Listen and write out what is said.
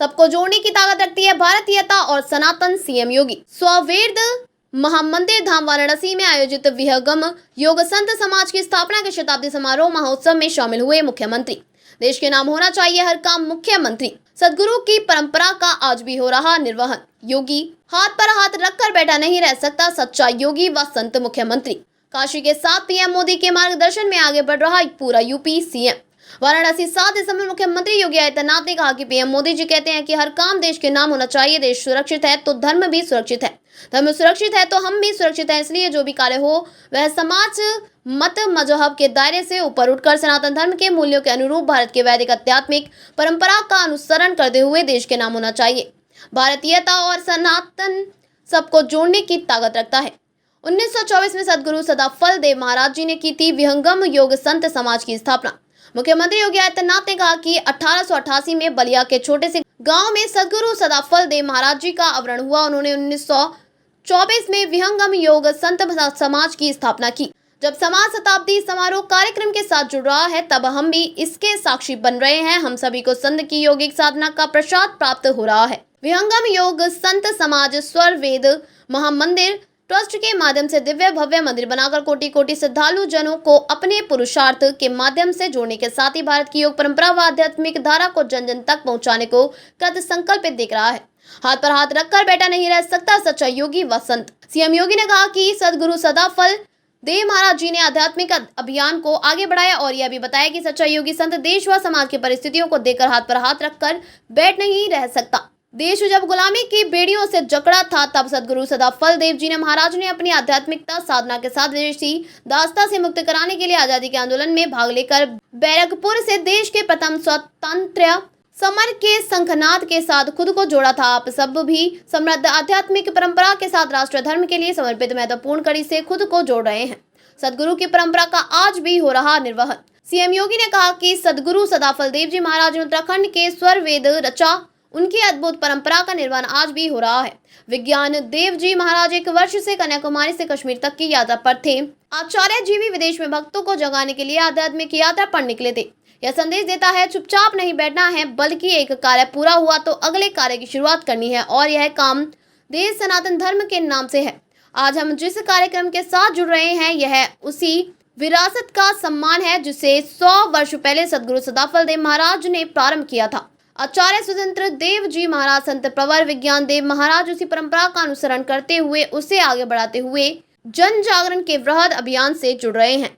सबको जोड़ने की ताकत रखती है भारतीयता और सनातन। सीएम योगी स्ववेद महामंदिर धाम वाराणसी में आयोजित विहंगम योग संत समाज की स्थापना के शताब्दी समारोह महोत्सव में शामिल हुए मुख्यमंत्री। देश के नाम होना चाहिए हर काम मुख्यमंत्री। सदगुरु की परंपरा का आज भी हो रहा निर्वहन। योगी हाथ पर हाथ रखकर बैठा नहीं रह सकता सच्चा योगी व संत मुख्यमंत्री। काशी के साथ पीएम मोदी के मार्गदर्शन में आगे बढ़ रहा पूरा यूपी। सीएम वाराणसी 7 दिसंबर मुख्यमंत्री योगी आदित्यनाथ ने कहा कि पीएम मोदी जी कहते हैं कि हर काम देश के नाम होना चाहिए। देश सुरक्षित है तो धर्म भी सुरक्षित है, धर्म सुरक्षित है तो हम भी सुरक्षित हैं। इसलिए जो भी कार्य हो वह समाज मत मजहब के दायरे से ऊपर उठकर सनातन धर्म के मूल्यों के अनुरूप भारत के वैदिक आध्यात्मिक परंपरा का अनुसरण करते हुए देश के नाम होना चाहिए। भारतीयता और सनातन सबको जोड़ने की ताकत रखता है। 1924 में सदगुरु सदाफल देव महाराज जी ने की थी विहंगम योग संत समाज की स्थापना। मुख्यमंत्री योगी आदित्यनाथ ने कहा कि 1888 में बलिया के छोटे से गांव में सदगुरु सदाफल देव महाराज जी का अवतरण हुआ। उन्होंने 1924 में विहंगम योग संत समाज की स्थापना की। जब समाज शताब्दी समारोह कार्यक्रम के साथ जुड़ रहा है तब हम भी इसके साक्षी बन रहे हैं। हम सभी को संत की योगिक साधना का प्रसाद प्राप्त हो रहा है। विहंगम योग संत समाज स्वरवेद महामंदिर ट्रस्ट के माध्यम से दिव्य भव्य मंदिर बनाकर कोटि कोटि श्रद्धालु जनों को अपने पुरुषार्थ के माध्यम से जोड़ने के साथ ही भारत की योग परंपरा व आध्यात्मिक धारा को जन जन तक पहुंचाने को कृत संकल्पित दिख रहा है। हाथ पर हाथ रखकर बैठा नहीं रह सकता सच्चा योगी व संत। सीएम योगी ने कहा कि सदगुरु सदाफल देव महाराज जी ने आध्यात्मिक अभियान को आगे बढ़ाया और यह भी बताया कि सच्चा योगी संत देश व समाज की परिस्थितियों को देखकर हाथ पर हाथ रखकर बैठ नहीं रह सकता। देश जब गुलामी की बेड़ियों से जकड़ा था तब सदगुरु सदाफल देव जी ने महाराज ने अपनी आध्यात्मिकता साधना के साथ विदेशी दास्ता से मुक्त कराने के लिए आजादी के आंदोलन में भाग लेकर बैरकपुर से देश के प्रथम स्वतंत्र समर के शंखनाद के साथ खुद को जोड़ा था। आप सब भी समृद्ध आध्यात्मिक परंपरा के साथ राष्ट्र धर्म के लिए समर्पित महत्वपूर्ण कड़ी से खुद को जोड़ रहे हैं। सदगुरु की परंपरा का आज भी हो रहा निर्वहन। सीएम योगी ने कहा कि सदगुरु सदाफल देव जी महाराज ने उत्तराखंड के स्वर वेद रचा। उनकी अद्भुत परंपरा का निर्वहन आज भी हो रहा है। विज्ञान देव जी महाराज 1 वर्ष से कन्याकुमारी से कश्मीर तक की यात्रा पर थे। आचार्य जी भी विदेश में भक्तों को जगाने के लिए आध्यात्मिक यात्रा पर निकले थे। यह संदेश देता है चुपचाप नहीं बैठना है बल्कि एक कार्य पूरा हुआ तो अगले कार्य की शुरुआत करनी है और यह काम देश सनातन धर्म के नाम से है। आज हम जिस कार्यक्रम के साथ जुड़ रहे हैं यह उसी विरासत का सम्मान है जिसे 100 वर्ष पहले सदगुरु सदाफल देव महाराज ने प्रारंभ किया था। आचार्य स्वतंत्र देव जी महाराज संत प्रवर विज्ञान देव महाराज उसी परंपरा का अनुसरण करते हुए उसे आगे बढ़ाते हुए जन जागरण के वृहद अभियान से जुड़ रहे हैं।